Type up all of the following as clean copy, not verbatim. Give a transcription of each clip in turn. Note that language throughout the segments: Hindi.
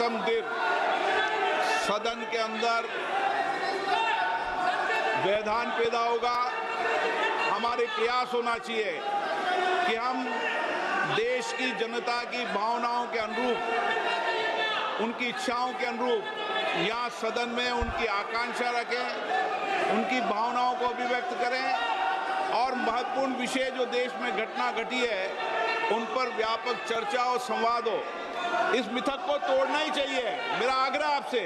प्रथम दिन सदन के अंदर व्यवधान पैदा होगा। हमारे प्रयास होना चाहिए कि हम देश की जनता की भावनाओं के अनुरूप, उनकी इच्छाओं के अनुरूप यहाँ सदन में उनकी आकांक्षा रखें, उनकी भावनाओं को अभिव्यक्त करें और महत्वपूर्ण विषय जो देश में घटना घटी है उन पर व्यापक चर्चा और संवाद हो। इस मिथक को तोड़ना ही चाहिए। मेरा आग्रह आपसे,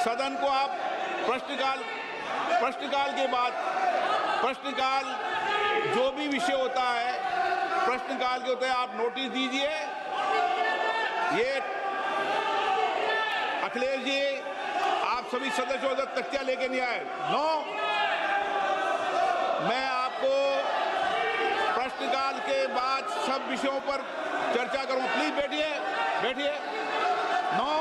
सदन को आप प्रश्नकाल के बाद प्रश्नकाल जो भी विषय होता है प्रश्नकाल के होते हैं आप नोटिस दीजिए। ये अखिलेश जी आप सभी सदस्यों तक तख्तियां लेके नहीं आए। नो, मैं आपको प्रश्नकाल के बाद सब विषयों पर चर्चा करूंगा। प्लीज बैठिए, बैठिए। नो,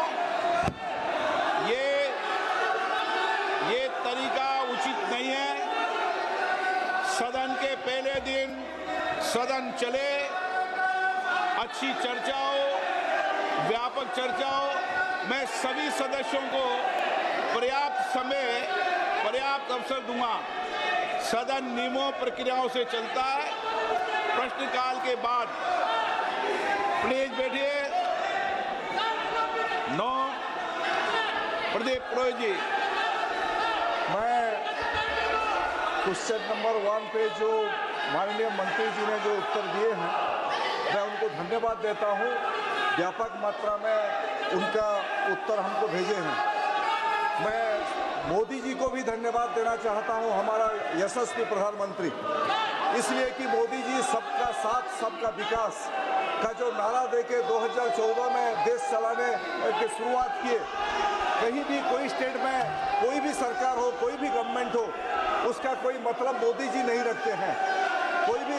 ये तरीका उचित नहीं है। सदन के पहले दिन सदन चले, अच्छी चर्चा हो, व्यापक चर्चा हो। मैं सभी सदस्यों को पर्याप्त समय, पर्याप्त अवसर दूंगा। सदन नियमों प्रक्रियाओं से चलता है। प्रश्नकाल के बाद प्लीज बैठिए। नो, प्रदीप पुरोहित जी। मैं क्वेश्चन नंबर 1 पे जो माननीय मंत्री जी ने जो उत्तर दिए हैं, मैं उनको धन्यवाद देता हूं। व्यापक मात्रा में उनका उत्तर हमको भेजे हैं। मैं मोदी जी को भी धन्यवाद देना चाहता हूं, हमारा यशस्वी प्रधानमंत्री, इसलिए कि मोदी जी सबका साथ सबका विकास का जो नारा देके 2014 में देश चलाने की शुरुआत किए। कहीं भी कोई स्टेट में कोई भी सरकार हो, कोई भी गवर्नमेंट हो, उसका कोई मतलब मोदी जी नहीं रखते हैं। कोई भी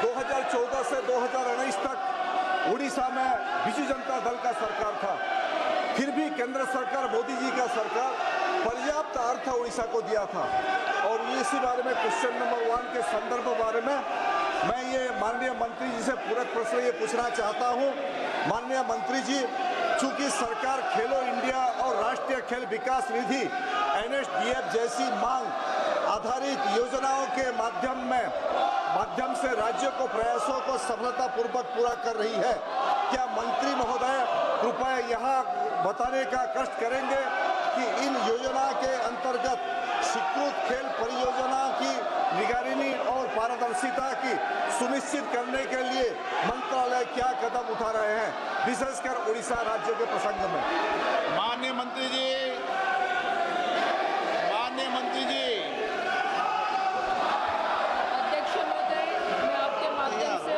2014 से 2019 तक उड़ीसा में बिजू जनता दल का सरकार था, फिर भी केंद्र सरकार, मोदी जी का सरकार पर्याप्त अर्थ उड़ीसा को दिया था। और इसी बारे में क्वेश्चन नंबर 1 के संदर्भ बारे में मैं ये माननीय मंत्री जी से पूरक प्रश्न ये पूछना चाहता हूँ। माननीय मंत्री जी, चूंकि सरकार खेलो इंडिया और राष्ट्रीय खेल विकास निधि NSDF जैसी मांग आधारित योजनाओं के माध्यम से राज्यों को प्रयासों को सफलतापूर्वक पूरा कर रही है, क्या मंत्री महोदय कृपया यहाँ बताने का कष्ट करेंगे कि इन योजना के अंतर्गत स्वीकृत खेल परियोजना की निगरानी और पारदर्शिता की सुनिश्चित करने के लिए मंत्रालय क्या कदम उठा रहे हैं, विशेषकर उड़ीसा राज्य के प्रसंग में? माननीय मंत्री जी, अध्यक्ष महोदय, मैं आपके माध्यम से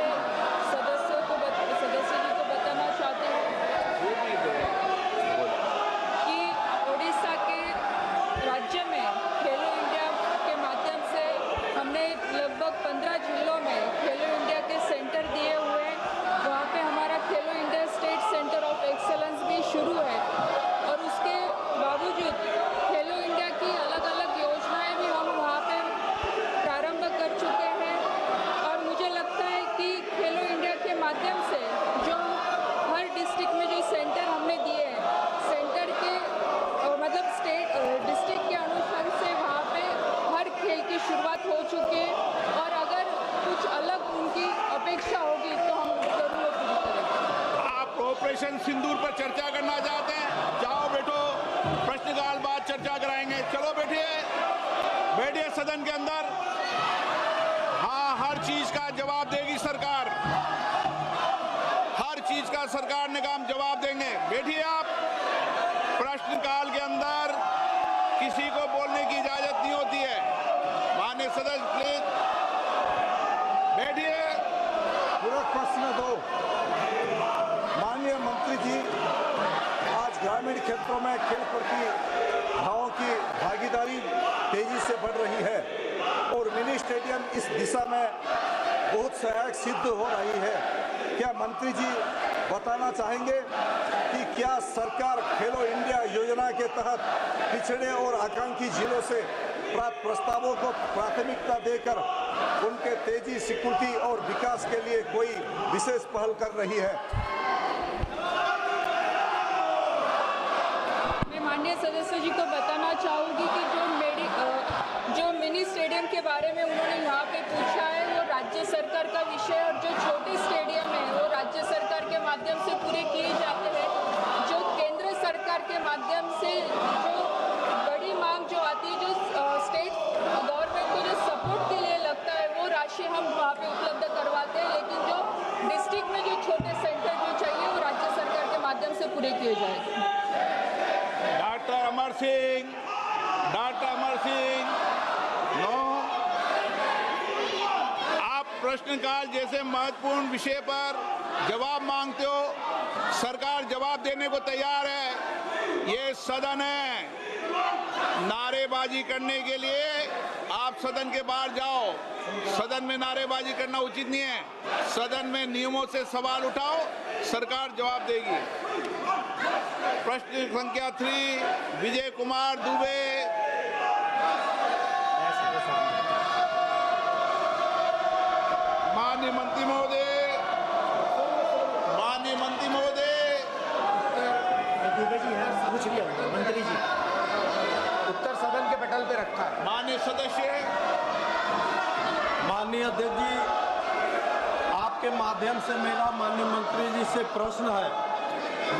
सदस्य जी को बताना चाहती हूँ कि उड़ीसा के राज्य में खेलो इंडिया के माध्यम से हमने लगभग 15 जिलों में खेलो इंडिया के सेंटर दिए हुए हैं। वहाँ पे हमारा खेलो India state centre of excellence भी शुरू है और उसके बावजूद खेलो इंडिया की अलग अलग योजनाएं भी हम वहाँ पे प्रारंभ कर चुके हैं। और मुझे लगता है कि खेलो इंडिया के माध्यम से जो हर डिस्ट्रिक्ट में जो सेंटर हमने दिए हैं, सेंटर के मतलब स्टेट डिस्ट्रिक्ट के अनुसार से वहाँ पे हर खेल की शुरुआत हो चुकी है और अगर कुछ अलग उनकी अपेक्षा होगी तो हम जरूर पूरी करेंगे। आप ऑपरेशन सिंदूर पर चर्चा करना चाहते हैं? जाओ बैठो, प्रश्नकाल बाद चर्चा कराएंगे। चलो बैठिए, बैठिए सदन के अंदर। हाँ, हर चीज का जवाब देगी सरकार, हर चीज का सरकार ने काम जवाब देंगे। बैठिए आप। प्रश्नकाल के अंदर किसी को बोलने की इजाजत नहीं होती है। माननीय सदस्य प्लीज बैठिए। पूरक प्रश्न 2। माननीय मंत्री जी, आज ग्रामीण क्षेत्रों में खेल प्रतिभाओं की भागीदारी तेजी से बढ़ रही है और मिनी स्टेडियम इस दिशा में बहुत सहायक सिद्ध हो रही है। क्या मंत्री जी बताना चाहेंगे कि क्या सरकार खेलो इंडिया योजना के तहत पिछड़े और आकांक्षी जिलों से प्राप्त प्रस्तावों को प्राथमिकता देकर उनके तेजी, स्वीकृति और विकास के लिए कोई विशेष पहल कर रही है? माननीय सदस्य जी को बताना चाहूँगी कि जो मिनी स्टेडियम के बारे में उन्होंने यहाँ पे पूछा है वो राज्य सरकार का विषय है, और जो छोटे स्टेडियम है वो राज्य सरकार के माध्यम से पूरे किए जाते हैं। जो केंद्र सरकार के माध्यम से जो बड़ी मांग जो आती है, जो स्टेट गवर्नमेंट को जो सपोर्ट के लिए लगता है, वो राशि हम वहाँ पे उपलब्ध करवाते हैं। लेकिन जो डिस्ट्रिक्ट में जो छोटे सेंटर जो चाहिए वो राज्य सरकार के माध्यम से पूरे किए जाएंगे। Doctor Amar Singh, no. आप प्रश्नकाल जैसे महत्वपूर्ण विषय पर जवाब मांगते हो, सरकार जवाब देने को तैयार है। ये सदन है, नारेबाजी करने के लिए आप सदन के बाहर जाओ। सदन में नारेबाजी करना उचित नहीं है। सदन में नियमों से सवाल उठाओ, सरकार जवाब देगी। प्रश्न संख्या 3 विजय कुमार दुबे। माननीय मंत्री महोदय, दुबे जी हैं, पूछ लिया मंत्री जी। उत्तर सदन के पटल पे रखा है। माननीय सदस्य। माननीय अध्यक्ष जी, आपके माध्यम से मेरा माननीय मंत्री जी से प्रश्न है।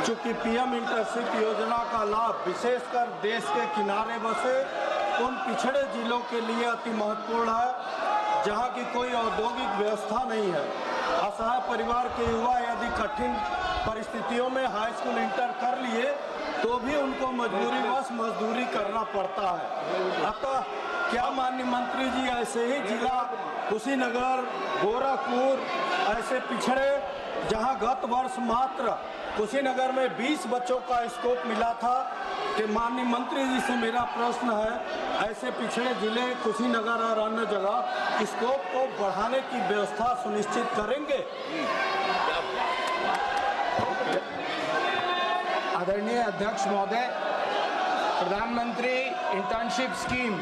चूँकि पीएम इंटर्नशिप योजना का लाभ विशेषकर देश के किनारे बसे उन पिछड़े जिलों के लिए अति महत्वपूर्ण है जहां की कोई औद्योगिक व्यवस्था नहीं है। असहाय परिवार के युवा यदि कठिन परिस्थितियों में हाई स्कूल इंटर कर लिए तो भी उनको मजबूरीवश मजदूरी करना पड़ता है। अतः क्या माननीय मंत्री जी ऐसे ही जिला कुशीनगर, गोरखपुर ऐसे पिछड़े जहां गत वर्ष मात्र कुशीनगर में 20 बच्चों का स्कोप मिला था, कि माननीय मंत्री जी से मेरा प्रश्न है, ऐसे पिछड़े जिले कुशीनगर और अन्य जगह स्कोप को बढ़ाने की व्यवस्था सुनिश्चित करेंगे? आदरणीय अध्यक्ष महोदय, प्रधानमंत्री इंटर्नशिप स्कीम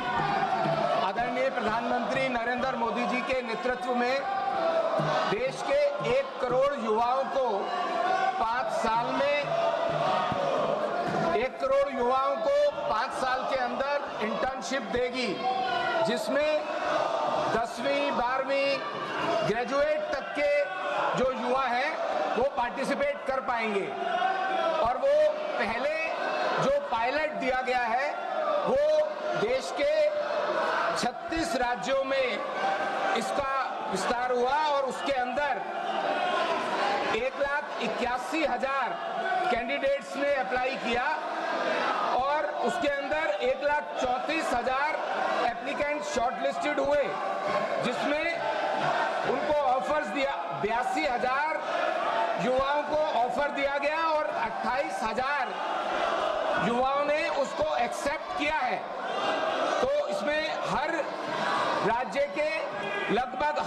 आदरणीय प्रधानमंत्री नरेंद्र मोदी जी के नेतृत्व में देश के 1 करोड़ युवाओं को 5 साल में 1 करोड़ युवाओं को 5 साल के अंदर इंटर्नशिप देगी, जिसमें 10वीं 12वीं ग्रेजुएट तक के जो युवा हैं वो पार्टिसिपेट कर पाएंगे। और वो पहले जो पायलट दिया गया है वो देश के 36 राज्यों में इसका विस्तार हुआ और उसके अंदर 1,81,000 कैंडिडेट्स ने अप्लाई किया और उसके अंदर 1,34,000 एप्लीकेंट शॉर्टलिस्टेड हुए, जिसमें उनको ऑफर्स दिया, 82,000 युवाओं को ऑफर दिया गया और 28,000 युवाओं ने उसको एक्सेप्ट किया है। तो इसमें हर राज्य के लगभग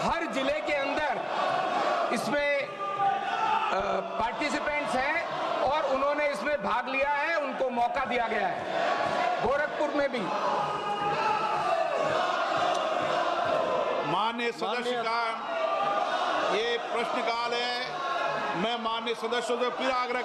हर जिले के अंदर इसमें पार्टिसिपेंट्स हैं और उन्होंने इसमें भाग लिया है, उनको मौका दिया गया है। गोरखपुर में भी माननीय सदस्य का ये प्रश्नकाल है। मैं माननीय सदस्यों से फिर आग्रह